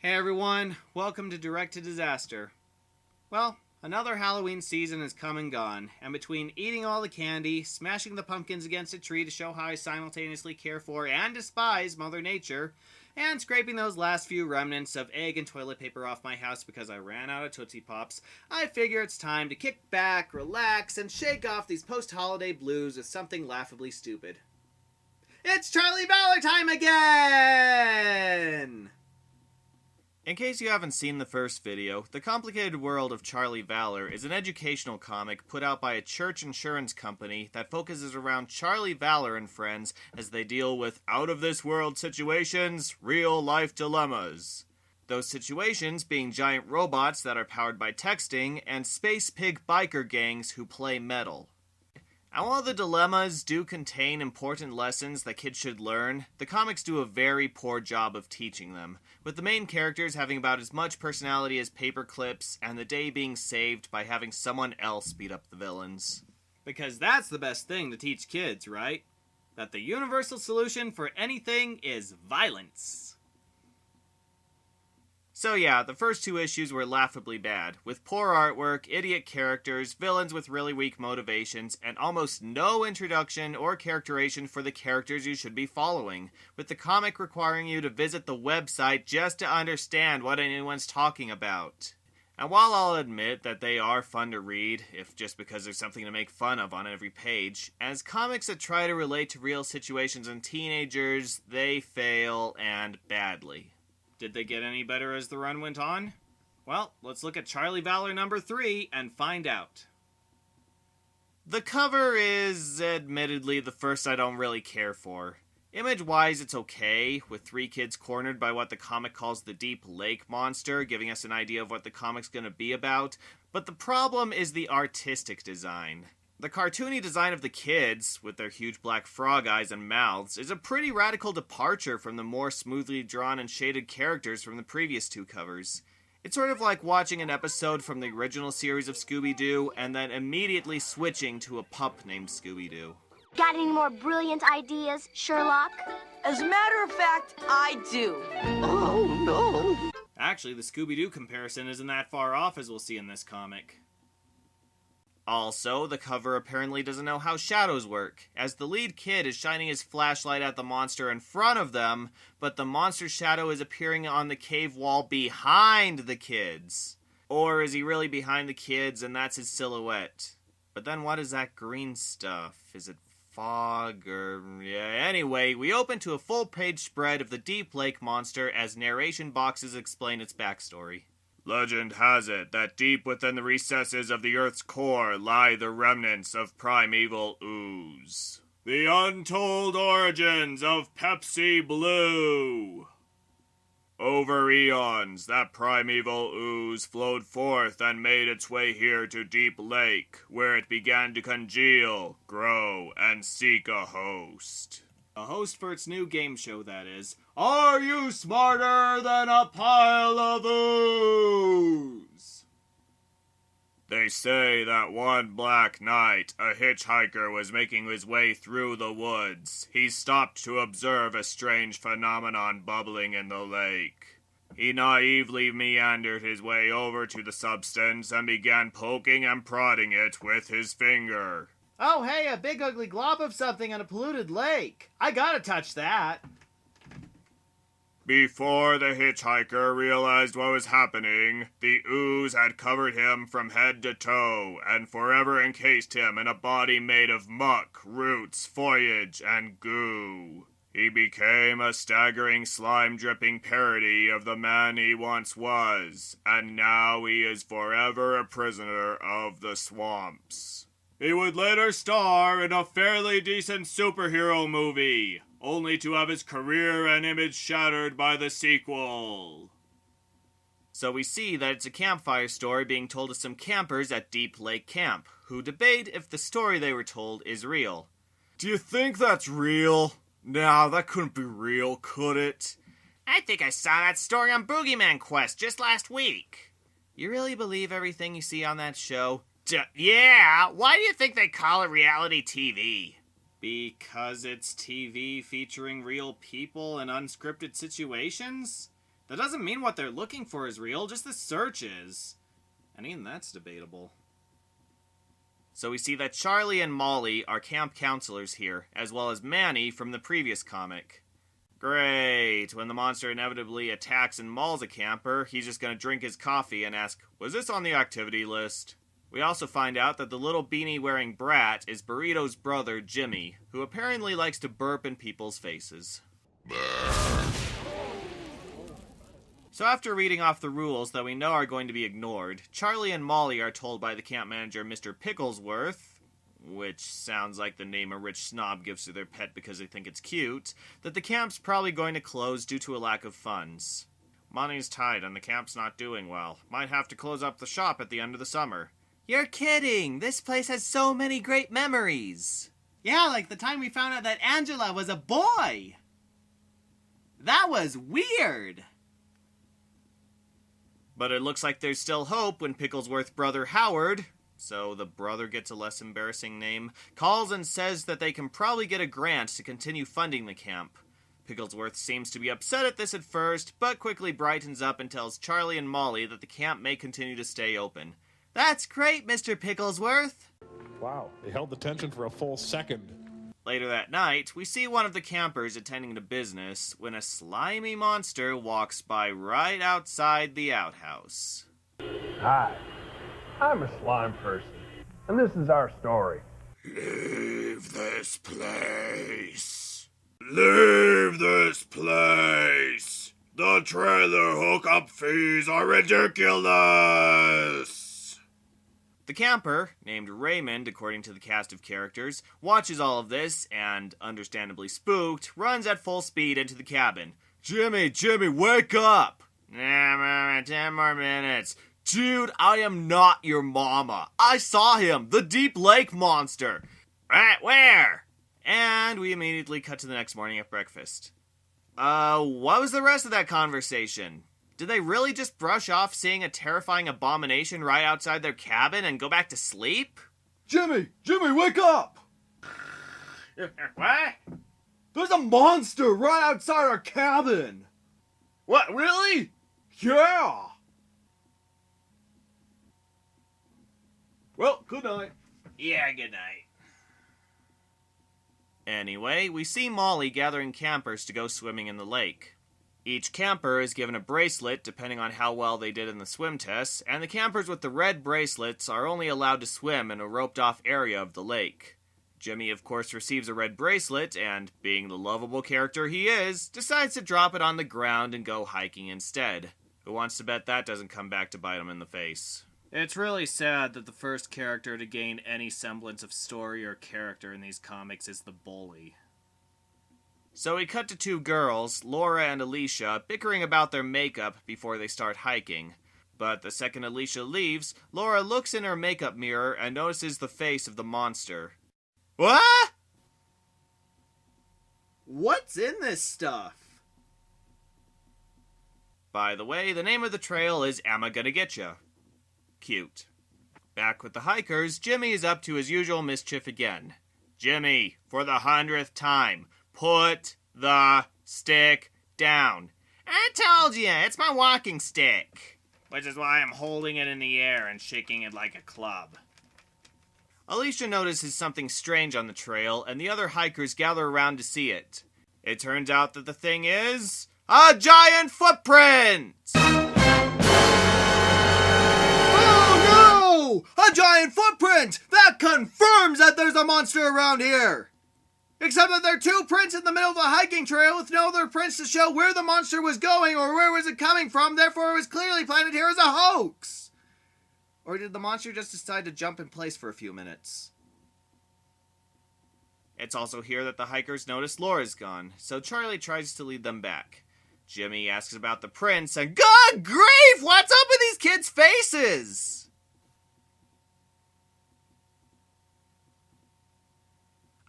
Hey everyone, welcome to Direct to Disaster. Well, another Halloween season has come and gone, and between eating all the candy, smashing the pumpkins against a tree to show how I simultaneously care for and despise Mother Nature, and scraping those last few remnants of egg and toilet paper off my house because I ran out of Tootsie Pops, I figure it's time to kick back, relax, and shake off these post-holiday blues with something laughably stupid. It's Charlie Valor time again! In case you haven't seen the first video, The Complicated World of Charlie Valor is an educational comic put out by a church insurance company that focuses around Charlie Valor and friends as they deal with out-of-this-world situations, real-life dilemmas. Those situations being giant robots that are powered by texting and space pig biker gangs who play metal. And while the dilemmas do contain important lessons that kids should learn, the comics do a very poor job of teaching them, with the main characters having about as much personality as paper clips, and the day being saved by having someone else beat up the villains. Because that's the best thing to teach kids, right? That the universal solution for anything is violence. So yeah, the first two issues were laughably bad, with poor artwork, idiot characters, villains with really weak motivations, and almost no introduction or characterization for the characters you should be following, with the comic requiring you to visit the website just to understand what anyone's talking about. And while I'll admit that they are fun to read, if just because there's something to make fun of on every page, as comics that try to relate to real situations and teenagers, they fail, and badly. Did they get any better as the run went on? Well, let's look at Charlie Valor number 3 and find out. The cover is, admittedly, the first I don't really care for. Image-wise, it's okay, with 3 kids cornered by what the comic calls the Deep Lake Monster, giving us an idea of what the comic's gonna be about, but the problem is the artistic design. The cartoony design of the kids, with their huge black frog eyes and mouths, is a pretty radical departure from the more smoothly drawn and shaded characters from the previous 2 covers. It's sort of like watching an episode from the original series of Scooby-Doo and then immediately switching to a pup named Scooby-Doo. Got any more brilliant ideas, Sherlock? As a matter of fact, I do. Oh, no. Actually, the Scooby-Doo comparison isn't that far off, as we'll see in this comic. Also, the cover apparently doesn't know how shadows work, as the lead kid is shining his flashlight at the monster in front of them, but the monster's shadow is appearing on the cave wall behind the kids. Or is he really behind the kids and that's his silhouette? But then what is that green stuff? Is it fog or... yeah, anyway, we open to a full-page spread of the Deep Lake Monster as narration boxes explain its backstory. Legend has it that deep within the recesses of the Earth's core lie the remnants of primeval ooze. The untold origins of Pepsi Blue. Over eons, that primeval ooze flowed forth and made its way here to Deep Lake, where it began to congeal, grow, and seek a host. A host for its new game show, that is. Are you smarter than a pile of ooze? They say that one black night, a hitchhiker was making his way through the woods. He stopped to observe a strange phenomenon bubbling in the lake. He naively meandered his way over to the substance and began poking and prodding it with his finger. Oh, hey, a big ugly glob of something in a polluted lake. I gotta touch that. Before the hitchhiker realized what was happening, the ooze had covered him from head to toe and forever encased him in a body made of muck, roots, foliage, and goo. He became a staggering slime-dripping parody of the man he once was, and now he is forever a prisoner of the swamps. He would later star in a fairly decent superhero movie, only to have his career and image shattered by the sequel. So we see that it's a campfire story being told to some campers at Deep Lake Camp, who debate if the story they were told is real. Do you think that's real? Nah, that couldn't be real, could it? I think I saw that story on Boogeyman Quest just last week. You really believe everything you see on that show? Yeah, why do you think they call it reality TV? Because it's TV featuring real people in unscripted situations? That doesn't mean what they're looking for is real, just the search is. And even that's debatable. So we see that Charlie and Molly are camp counselors here, as well as Manny from the previous comic. Great. When the monster inevitably attacks and mauls a camper, he's just gonna drink his coffee and ask, was this on the activity list? We also find out that the little beanie-wearing brat is Burrito's brother, Jimmy, who apparently likes to burp in people's faces. So after reading off the rules that we know are going to be ignored, Charlie and Molly are told by the camp manager, Mr. Picklesworth, which sounds like the name a rich snob gives to their pet because they think it's cute, that the camp's probably going to close due to a lack of funds. Money's tight and the camp's not doing well. Might have to close up the shop at the end of the summer. You're kidding! This place has so many great memories! Yeah, like the time we found out that Angela was a boy! That was weird! But it looks like there's still hope when Picklesworth's brother Howard, so the brother gets a less embarrassing name, calls and says that they can probably get a grant to continue funding the camp. Picklesworth seems to be upset at this at first, but quickly brightens up and tells Charlie and Molly that the camp may continue to stay open. That's great, Mr. Picklesworth! Wow, they held the tension for a full second. Later that night, we see one of the campers attending to business when a slimy monster walks by right outside the outhouse. Hi, I'm a slime person, and this is our story. Leave this place. Leave this place. The trailer hookup fees are ridiculous. The camper, named Raymond according to the cast of characters, watches all of this and, understandably spooked, runs at full speed into the cabin. Jimmy, wake up! 10 more minutes. Dude, I am not your mama. I saw him, the Deep Lake Monster. Right where? And we immediately cut to the next morning at breakfast. What was the rest of that conversation? Did they really just brush off seeing a terrifying abomination right outside their cabin and go back to sleep? Jimmy, wake up! What? There's a monster right outside our cabin! What, really? Yeah! Well, good night. Yeah, good night. Anyway, we see Molly gathering campers to go swimming in the lake. Each camper is given a bracelet depending on how well they did in the swim tests, and the campers with the red bracelets are only allowed to swim in a roped-off area of the lake. Jimmy, of course, receives a red bracelet, and, being the lovable character he is, decides to drop it on the ground and go hiking instead. Who wants to bet that doesn't come back to bite him in the face? It's really sad that the first character to gain any semblance of story or character in these comics is the bully. So we cut to two girls, Laura and Alicia, bickering about their makeup before they start hiking. But the second Alicia leaves, Laura looks in her makeup mirror and notices the face of the monster. What? What's in this stuff? By the way, the name of the trail is Am I Gonna Getcha? Cute. Back with the hikers, Jimmy is up to his usual mischief again. Jimmy, for the 100th time, put the stick down. I told you, it's my walking stick. Which is why I'm holding it in the air and shaking it like a club. Alicia notices something strange on the trail, and the other hikers gather around to see it. It turns out that the thing is a giant footprint! Oh no! A giant footprint! That confirms that there's a monster around here! Except that there are two prints in the middle of a hiking trail with no other prints to show where the monster was going or where was it coming from, therefore it was clearly planted here as a hoax! Or did the monster just decide to jump in place for a few minutes? It's also here that the hikers notice Laura's gone, so Charlie tries to lead them back. Jimmy asks about the prints, and good grief! What's up with these kids' faces?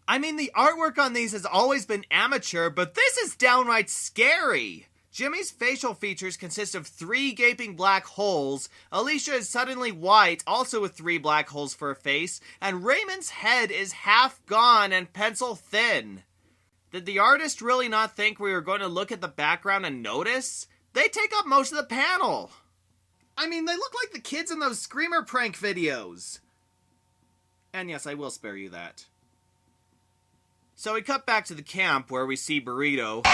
I mean, the artwork on these has always been amateur, but this is downright scary. Jimmy's facial features consist of 3 gaping black holes, Alicia is suddenly white, also with 3 black holes for a face, and Raymond's head is half gone and pencil thin. Did the artist really not think we were going to look at the background and notice? They take up most of the panel. I mean, they look like the kids in those Screamer prank videos. And yes, I will spare you that. So we cut back to the camp where we see Burrito.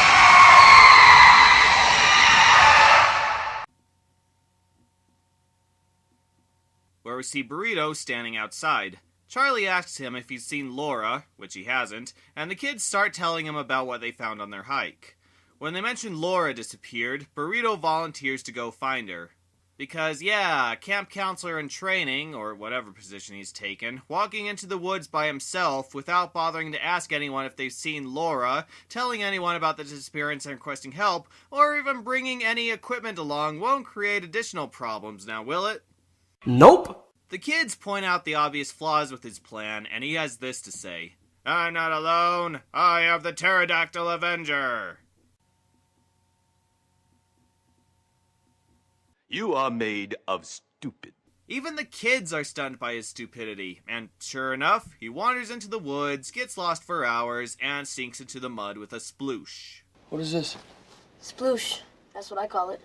Standing outside. Charlie asks him if he's seen Laura, which he hasn't, and the kids start telling him about what they found on their hike. When they mention Laura disappeared, Burrito volunteers to go find her. Because, yeah, camp counselor in training, or whatever position he's taken, walking into the woods by himself without bothering to ask anyone if they've seen Laura, telling anyone about the disappearance and requesting help, or even bringing any equipment along won't create additional problems now, will it? Nope. The kids point out the obvious flaws with his plan, and he has this to say. I'm not alone. I have the Pterodactyl Avenger. You are made of stupid. Even the kids are stunned by his stupidity, and sure enough, he wanders into the woods, gets lost for hours, and sinks into the mud with a sploosh. What is this? Sploosh. That's what I call it.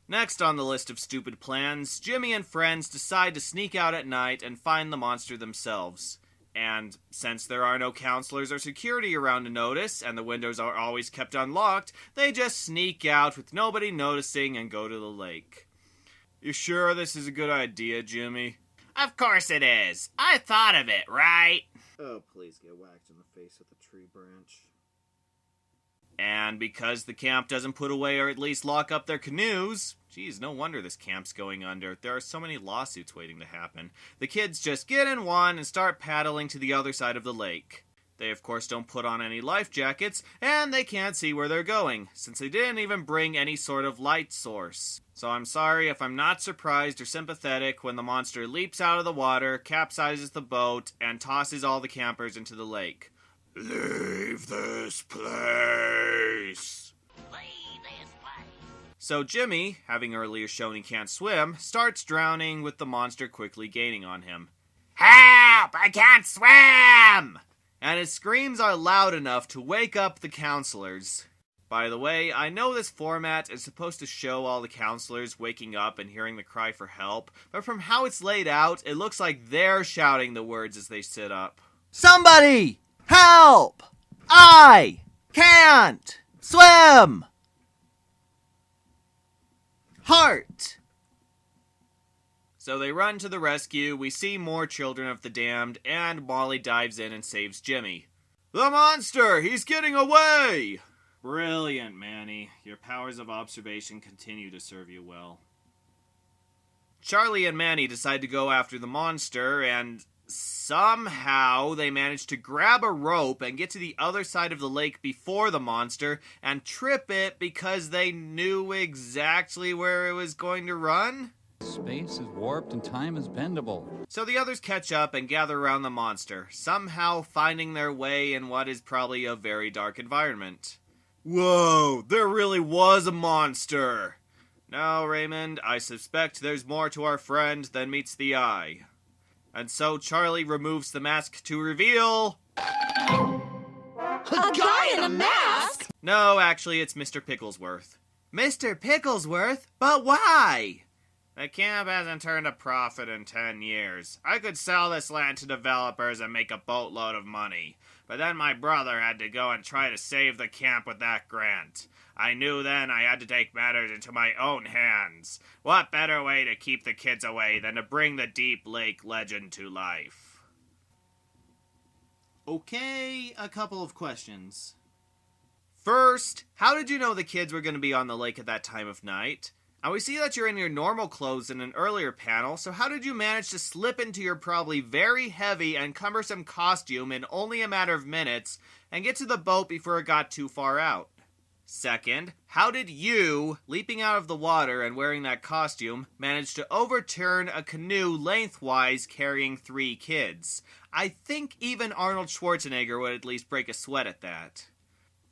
Next on the list of stupid plans, Jimmy and friends decide to sneak out at night and find the monster themselves. And since there are no counselors or security around to notice, and the windows are always kept unlocked, they just sneak out with nobody noticing and go to the lake. You sure this is a good idea, Jimmy? Of course it is. I thought of it, right? Oh, please get whacked in the face with a tree branch. And because the camp doesn't put away or at least lock up their canoes, geez, no wonder this camp's going under. There are so many lawsuits waiting to happen. The kids just get in one and start paddling to the other side of the lake. They, of course, don't put on any life jackets, and they can't see where they're going, since they didn't even bring any sort of light source. So I'm sorry if I'm not surprised or sympathetic when the monster leaps out of the water, capsizes the boat, and tosses all the campers into the lake. Leave this place. So Jimmy, having earlier shown he can't swim, starts drowning with the monster quickly gaining on him. Help! I can't swim! And his screams are loud enough to wake up the counselors. By the way, I know this format is supposed to show all the counselors waking up and hearing the cry for help, but from how it's laid out, it looks like they're shouting the words as they sit up. Somebody! Help! I can't swim! Heart! So they run to the rescue, we see more children of the damned, and Molly dives in and saves Jimmy. The monster! He's getting away! Brilliant, Manny. Your powers of observation continue to serve you well. Charlie and Manny decide to go after the monster, and somehow they manage to grab a rope and get to the other side of the lake before the monster and trip it because they knew exactly where it was going to run? Space is warped and time is bendable. So the others catch up and gather around the monster, somehow finding their way in what is probably a very dark environment. Whoa, there really was a monster! No, Raymond, I suspect there's more to our friend than meets the eye. And so Charlie removes the mask to reveal... A guy in a mask? No, actually, it's Mr. Picklesworth. Mr. Picklesworth? But why? The camp hasn't turned a profit in 10 years. I could sell this land to developers and make a boatload of money. But then my brother had to go and try to save the camp with that grant. I knew then I had to take matters into my own hands. What better way to keep the kids away than to bring the Deep Lake legend to life? Okay, a couple of questions. First, how did you know the kids were going to be on the lake at that time of night? And we see that you're in your normal clothes in an earlier panel, so how did you manage to slip into your probably very heavy and cumbersome costume in only a matter of minutes and get to the boat before it got too far out? Second, how did you, leaping out of the water and wearing that costume, manage to overturn a canoe lengthwise carrying 3 kids? I think even Arnold Schwarzenegger would at least break a sweat at that.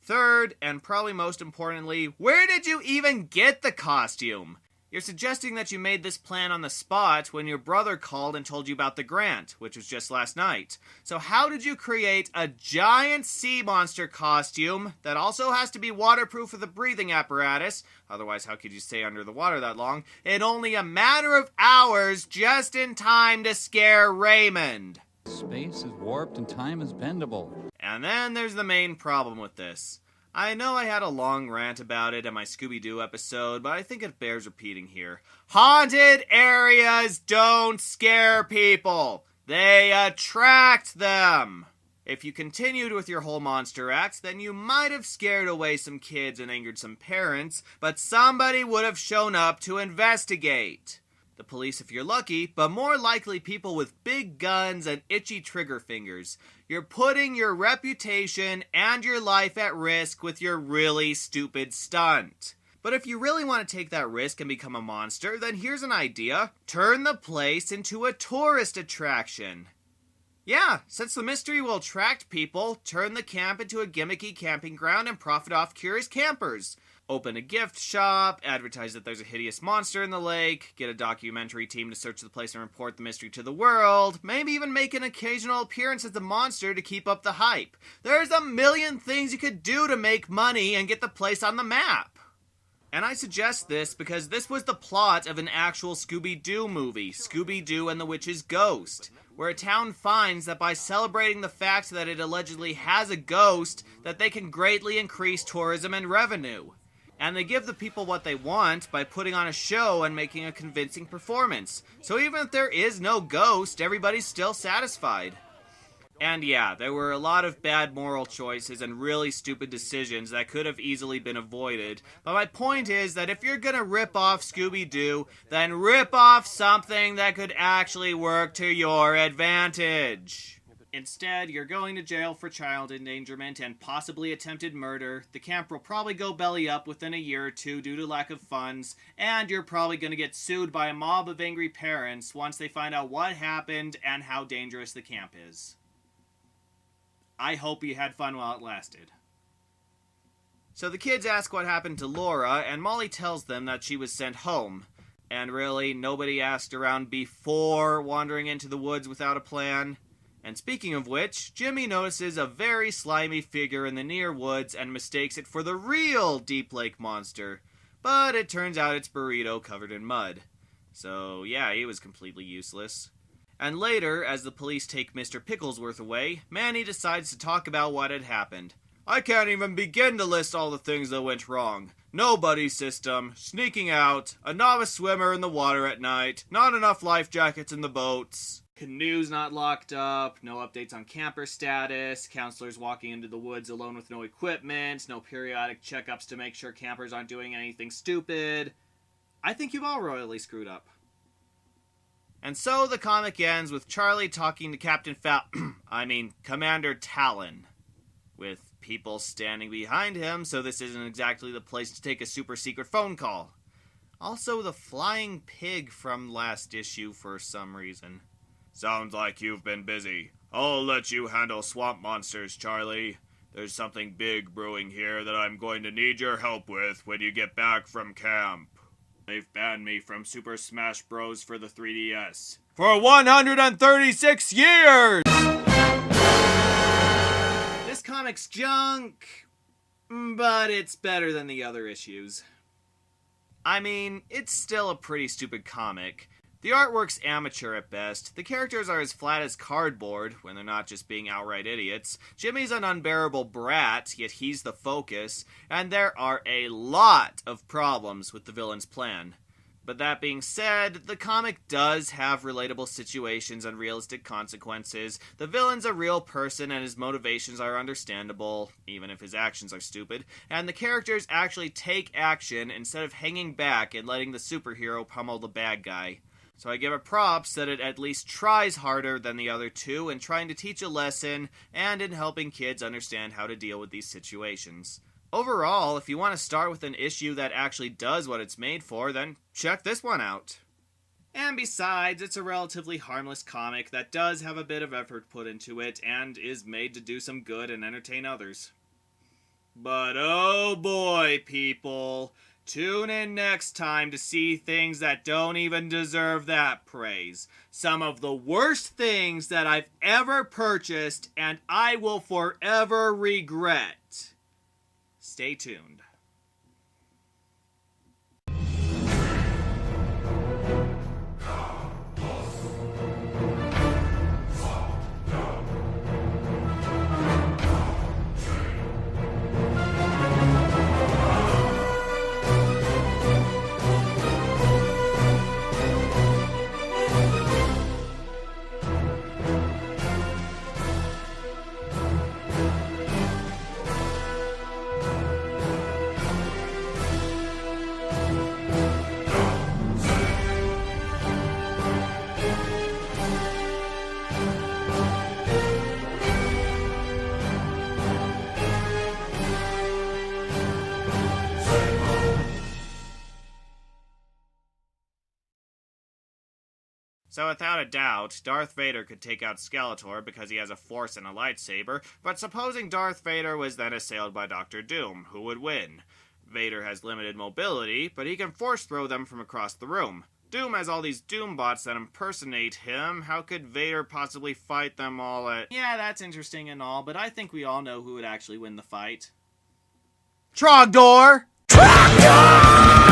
Third, and probably most importantly, where did you even get the costume? You're suggesting that you made this plan on the spot when your brother called and told you about the grant, which was just last night. So how did you create a giant sea monster costume that also has to be waterproof with a breathing apparatus, otherwise how could you stay under the water that long, in only a matter of hours just in time to scare Raymond? Space is warped and time is bendable. And then there's the main problem with this. I know I had a long rant about it in my Scooby-Doo episode, but I think it bears repeating here. Haunted areas don't scare people. They attract them. If you continued with your whole monster act, then you might have scared away some kids and angered some parents, but somebody would have shown up to investigate. The police if you're lucky, but more likely people with big guns and itchy trigger fingers. You're putting your reputation and your life at risk with your really stupid stunt. But if you really want to take that risk and become a monster, then here's an idea. Turn the place into a tourist attraction. Yeah, since the mystery will attract people, turn the camp into a gimmicky camping ground and profit off curious campers. Open a gift shop, advertise that there's a hideous monster in the lake, get a documentary team to search the place and report the mystery to the world, maybe even make an occasional appearance as the monster to keep up the hype. There's a million things you could do to make money and get the place on the map. And I suggest this because this was the plot of an actual Scooby-Doo movie, Scooby-Doo and the Witch's Ghost, where a town finds that by celebrating the fact that it allegedly has a ghost, that they can greatly increase tourism and revenue. And they give the people what they want by putting on a show and making a convincing performance. So even if there is no ghost, everybody's still satisfied. And yeah, there were a lot of bad moral choices and really stupid decisions that could have easily been avoided. But my point is that if you're gonna rip off Scooby-Doo, then rip off something that could actually work to your advantage. Instead, you're going to jail for child endangerment and possibly attempted murder. The camp will probably go belly up within a year or two due to lack of funds, and you're probably going to get sued by a mob of angry parents once they find out what happened and how dangerous the camp is. I hope you had fun while it lasted. So the kids ask what happened to Laura, and Molly tells them that she was sent home. And really, nobody asked around before wandering into the woods without a plan. And speaking of which, Jimmy notices a very slimy figure in the near woods and mistakes it for the real Deep Lake monster. But it turns out it's Burrito covered in mud. So yeah, he was completely useless. And later, as the police take Mr. Picklesworth away, Manny decides to talk about what had happened. I can't even begin to list all the things that went wrong. No buddy system, sneaking out, a novice swimmer in the water at night, not enough life jackets in the boats. Canoes not locked up, no updates on camper status, counselors walking into the woods alone with no equipment, no periodic checkups to make sure campers aren't doing anything stupid. I think you've all royally screwed up. And so the comic ends with Charlie talking to Captain Commander Talon, with people standing behind him, so this isn't exactly the place to take a super secret phone call. Also, the flying pig from last issue for some reason. Sounds like you've been busy. I'll let you handle swamp monsters, Charlie. There's something big brewing here that I'm going to need your help with when you get back from camp. They've banned me from Super Smash Bros. For the 3DS. For 136 years! This comic's junk, but it's better than the other issues. I mean, it's still a pretty stupid comic. The artwork's amateur at best, the characters are as flat as cardboard, when they're not just being outright idiots, Jimmy's an unbearable brat, yet he's the focus, and there are a lot of problems with the villain's plan. But that being said, the comic does have relatable situations and realistic consequences. The villain's a real person and his motivations are understandable, even if his actions are stupid, and the characters actually take action instead of hanging back and letting the superhero pummel the bad guy. So I give it props that it at least tries harder than the other two in trying to teach a lesson and in helping kids understand how to deal with these situations. Overall, if you want to start with an issue that actually does what it's made for, then check this one out. And besides, it's a relatively harmless comic that does have a bit of effort put into it and is made to do some good and entertain others. But oh boy, people, Tune in next time to see things that don't even deserve that praise. Some of the worst things that I've ever purchased and I will forever regret. Stay tuned. So without a doubt, Darth Vader could take out Skeletor because he has a force and a lightsaber, but supposing Darth Vader was then assailed by Dr. Doom, who would win? Vader has limited mobility, but he can force throw them from across the room. Doom has all these Doom bots that impersonate him. How could Vader possibly fight them all at... Yeah, that's interesting and all, but I think we all know who would actually win the fight. Trogdor! Trogdor!